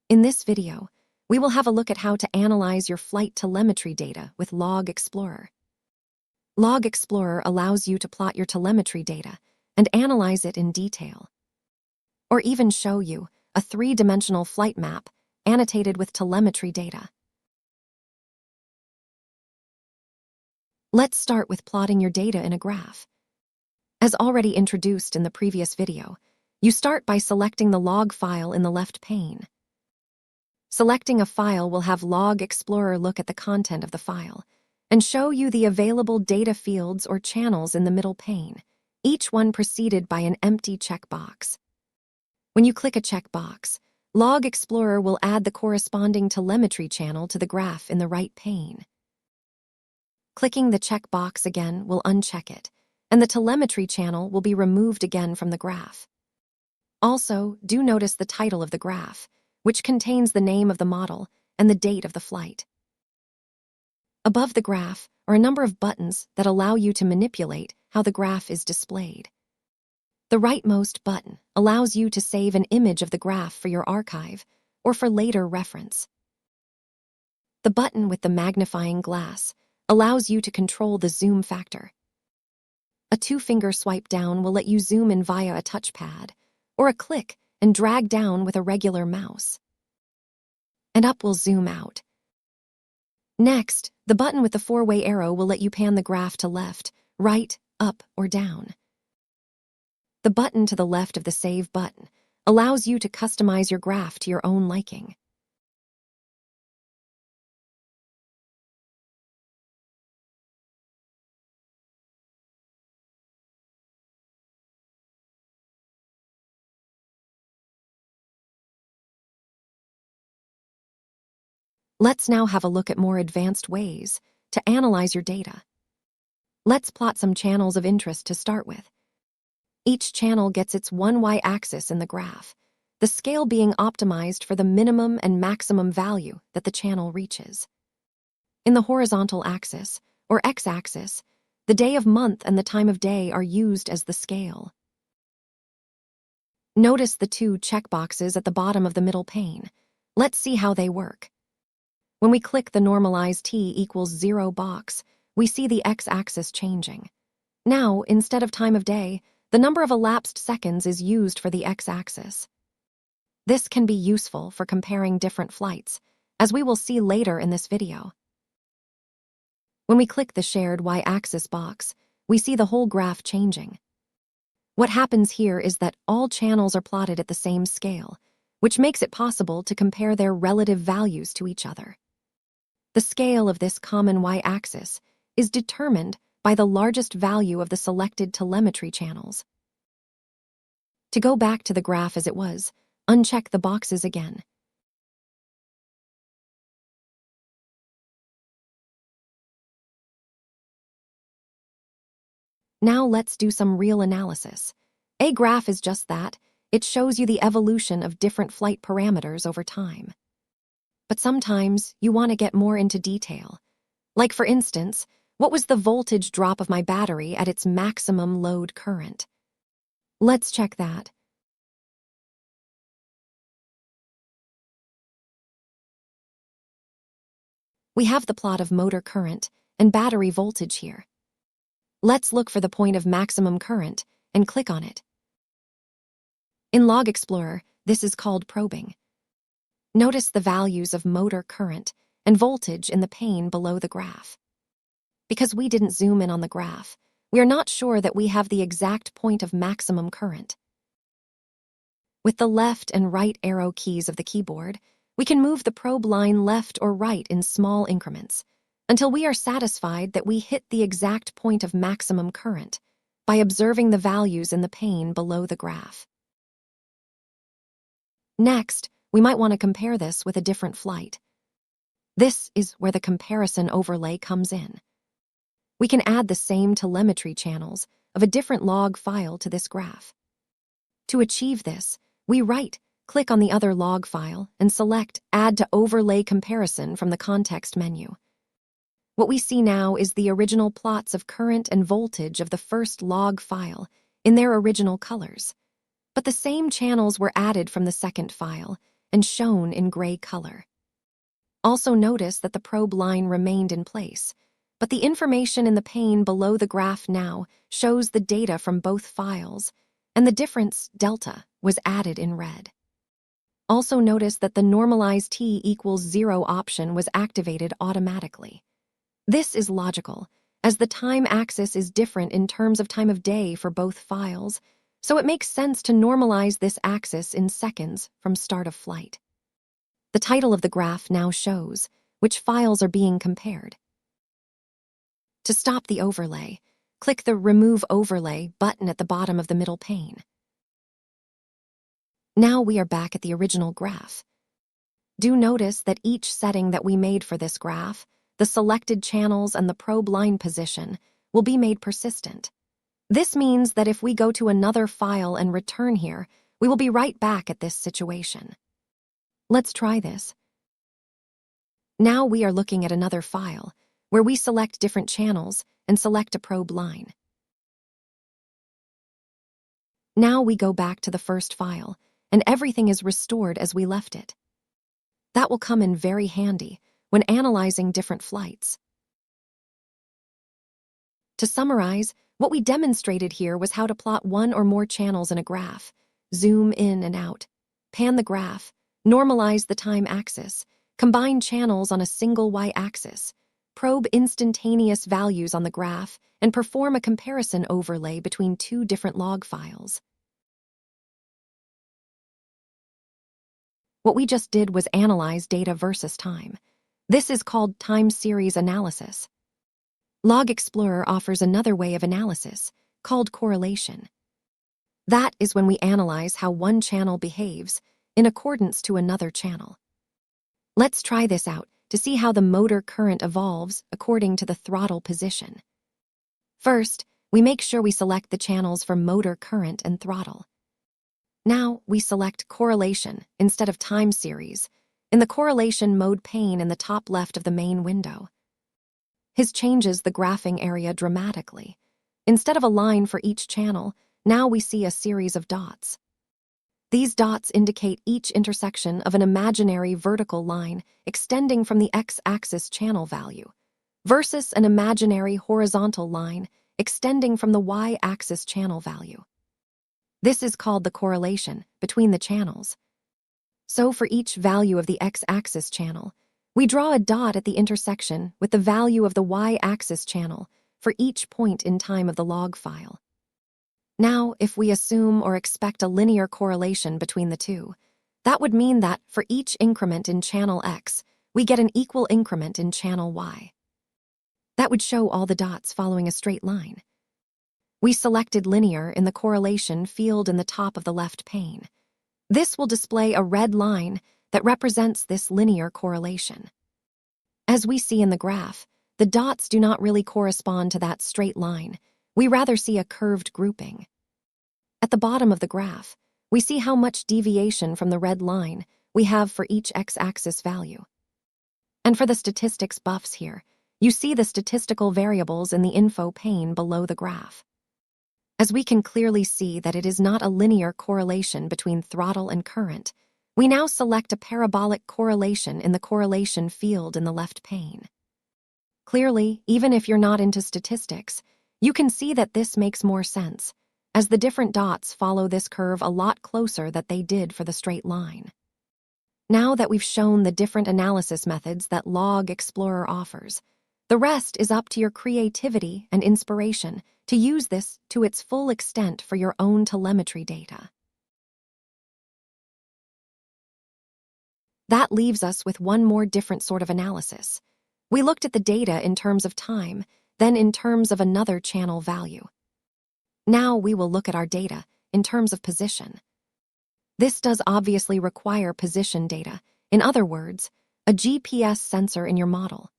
In this video, we will have a look at how to analyze your flight telemetry data with Log Explorer. Log Explorer allows you to plot your telemetry data and analyze it in detail, or even show you a three-dimensional flight map annotated with telemetry data. Let's start with plotting your data in a graph. As already introduced in the previous video, you start by selecting the log file in the left pane. Selecting a file will have Log Explorer look at the content of the file and show you the available data fields or channels in the middle pane, each one preceded by an empty checkbox. When you click a checkbox, Log Explorer will add the corresponding telemetry channel to the graph in the right pane. Clicking the checkbox again will uncheck it, and the telemetry channel will be removed again from the graph. Also, do notice the title of the graph, which contains the name of the model and the date of the flight. Above the graph are a number of buttons that allow you to manipulate how the graph is displayed. The rightmost button allows you to save an image of the graph for your archive or for later reference. The button with the magnifying glass allows you to control the zoom factor. A two-finger swipe down will let you zoom in via a touchpad, or a click and drag down with a regular mouse. And up will zoom out. Next, the button with the four-way arrow will let you pan the graph to left, right, up, or down. The button to the left of the Save button allows you to customize your graph to your own liking. Let's now have a look at more advanced ways to analyze your data. Let's plot some channels of interest to start with. Each channel gets its one y-axis in the graph, the scale being optimized for the minimum and maximum value that the channel reaches. In the horizontal axis, or x-axis, the day of month and the time of day are used as the scale. Notice the two checkboxes at the bottom of the middle pane. Let's see how they work. When we click the normalize t=0 box, we see the x-axis changing. Now, instead of time of day, the number of elapsed seconds is used for the x-axis. This can be useful for comparing different flights, as we will see later in this video. When we click the shared y-axis box, we see the whole graph changing. What happens here is that all channels are plotted at the same scale, which makes it possible to compare their relative values to each other. The scale of this common y-axis is determined by the largest value of the selected telemetry channels. To go back to the graph as it was, uncheck the boxes again. Now let's do some real analysis. A graph is just that. It shows you the evolution of different flight parameters over time. But sometimes you want to get more into detail. Like for instance, what was the voltage drop of my battery at its maximum load current? Let's check that. We have the plot of motor current and battery voltage here. Let's look for the point of maximum current and click on it. In Log Explorer, this is called probing. Notice the values of motor current and voltage in the pane below the graph. Because we didn't zoom in on the graph, we are not sure that we have the exact point of maximum current. With the left and right arrow keys of the keyboard, we can move the probe line left or right in small increments until we are satisfied that we hit the exact point of maximum current by observing the values in the pane below the graph. Next, we might want to compare this with a different flight. This is where the comparison overlay comes in. We can add the same telemetry channels of a different log file to this graph. To achieve this, we right-click on the other log file and select Add to Overlay Comparison from the context menu. What we see now is the original plots of current and voltage of the first log file in their original colors. But the same channels were added from the second file, and shown in gray color. Also notice that the probe line remained in place, but the information in the pane below the graph now shows the data from both files, and the difference, delta, was added in red. Also notice that the normalize t equals 0 option was activated automatically. This is logical, as the time axis is different in terms of time of day for both files, so it makes sense to normalize this axis in seconds from start of flight. The title of the graph now shows which files are being compared. To stop the overlay, click the Remove Overlay button at the bottom of the middle pane. Now we are back at the original graph. Do notice that each setting that we made for this graph, the selected channels and the probe line position, will be made persistent. This means that if we go to another file and return here, we will be right back at this situation. Let's try this. Now we are looking at another file, where we select different channels and select a probe line. Now we go back to the first file, and everything is restored as we left it. That will come in very handy when analyzing different flights. To summarize, what we demonstrated here was how to plot one or more channels in a graph, zoom in and out, pan the graph, normalize the time axis, combine channels on a single y-axis, probe instantaneous values on the graph, and perform a comparison overlay between two different log files. What we just did was analyze data versus time. This is called time series analysis. Log Explorer offers another way of analysis, called correlation. That is when we analyze how one channel behaves in accordance to another channel. Let's try this out to see how the motor current evolves according to the throttle position. First, we make sure we select the channels for motor current and throttle. Now we select correlation instead of time series in the correlation mode pane in the top left of the main window. This changes the graphing area dramatically. Instead of a line for each channel, now we see a series of dots. These dots indicate each intersection of an imaginary vertical line extending from the x-axis channel value versus an imaginary horizontal line extending from the y-axis channel value. This is called the correlation between the channels. So for each value of the x-axis channel, we draw a dot at the intersection with the value of the y-axis channel for each point in time of the log file. Now, if we assume or expect a linear correlation between the two, that would mean that for each increment in channel x, we get an equal increment in channel y. That would show all the dots following a straight line. We selected linear in the correlation field in the top of the left pane. This will display a red line that represents this linear correlation. As we see in the graph, the dots do not really correspond to that straight line. We rather see a curved grouping. At the bottom of the graph, we see how much deviation from the red line we have for each x-axis value. And for the statistics buffs here, you see the statistical variables in the info pane below the graph. As we can clearly see that it is not a linear correlation between throttle and current, we now select a parabolic correlation in the correlation field in the left pane. Clearly, even if you're not into statistics, you can see that this makes more sense, as the different dots follow this curve a lot closer than they did for the straight line. Now that we've shown the different analysis methods that Log Explorer offers, the rest is up to your creativity and inspiration to use this to its full extent for your own telemetry data. That leaves us with one more different sort of analysis. We looked at the data in terms of time, then in terms of another channel value. Now we will look at our data in terms of position. This does obviously require position data, in other words, a GPS sensor in your model.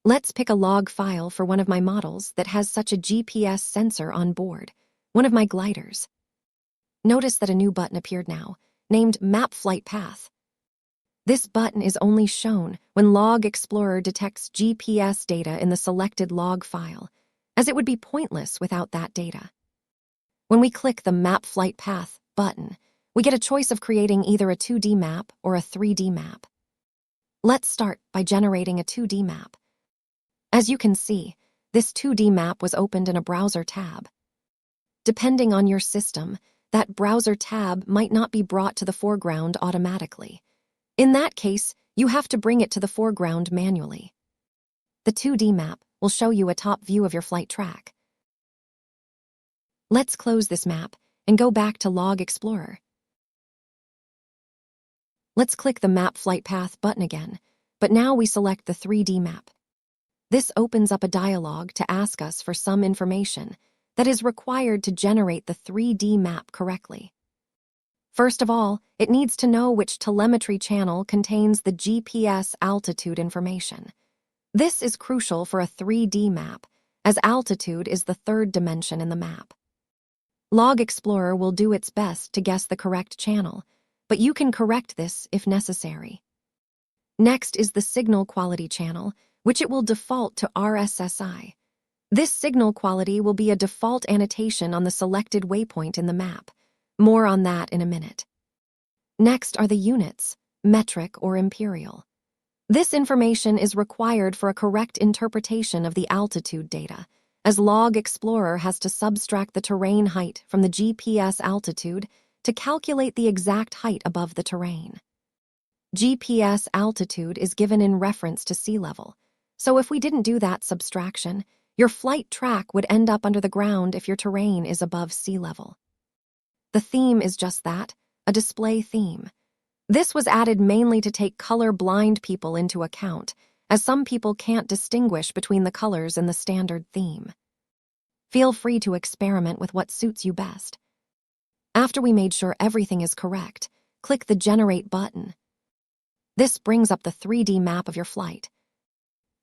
Let's pick a log file for one of my models that has such a GPS sensor on board, one of my gliders. Notice that a new button appeared now, named Map Flight Path. This button is only shown when Log Explorer detects GPS data in the selected log file, as it would be pointless without that data. When we click the Map Flight Path button, We get a choice of creating either a 2D map or a 3D map. Let's start by generating a 2D map. As you can see, this 2D map was opened in a browser tab. Depending on your system, that browser tab might not be brought to the foreground automatically. In that case, you have to bring it to the foreground manually. The 2D map will show you a top view of your flight track. Let's close this map and go back to Log Explorer. Let's click the Map Flight Path button again, but now we select the 3D map. This opens up a dialog to ask us for some information that is required to generate the 3D map correctly. First of all, it needs to know which telemetry channel contains the GPS altitude information. This is crucial for a 3D map, as altitude is the third dimension in the map. Log Explorer will do its best to guess the correct channel, but you can correct this if necessary. Next is the signal quality channel, which it will default to RSSI. This signal quality will be a default annotation on the selected waypoint in the map. More on that in a minute. Next are the units, metric or imperial. This information is required for a correct interpretation of the altitude data, as Log Explorer has to subtract the terrain height from the GPS altitude to calculate the exact height above the terrain. GPS altitude is given in reference to sea level, so if we didn't do that subtraction, your flight track would end up under the ground if your terrain is above sea level. The theme is just that, a display theme. This was added mainly to take color-blind people into account, as some people can't distinguish between the colors in the standard theme. Feel free to experiment with what suits you best. After we made sure everything is correct, click the Generate button. This brings up the 3D map of your flight.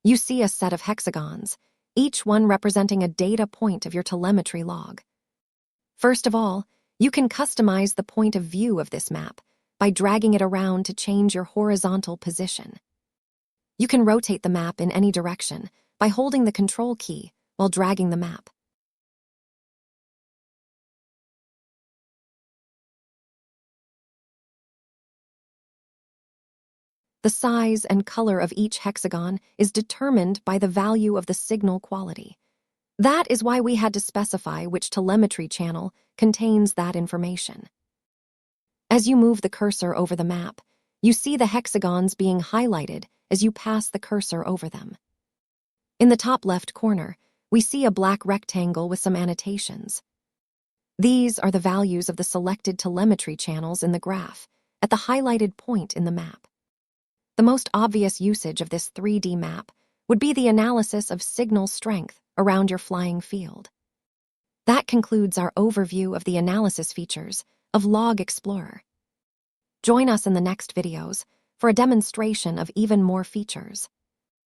You see a set of hexagons, each one representing a data point of your telemetry log. First of all, you can customize the point of view of this map by dragging it around to change your horizontal position. You can rotate the map in any direction by holding the Control key while dragging the map. The size and color of each hexagon is determined by the value of the signal quality. That is why we had to specify which telemetry channel contains that information. As you move the cursor over the map, you see the hexagons being highlighted as you pass the cursor over them. In the top left corner, we see a black rectangle with some annotations. These are the values of the selected telemetry channels in the graph at the highlighted point in the map. The most obvious usage of this 3D map would be the analysis of signal strength around your flying field. That concludes our overview of the analysis features of Log Explorer. Join us in the next videos for a demonstration of even more features.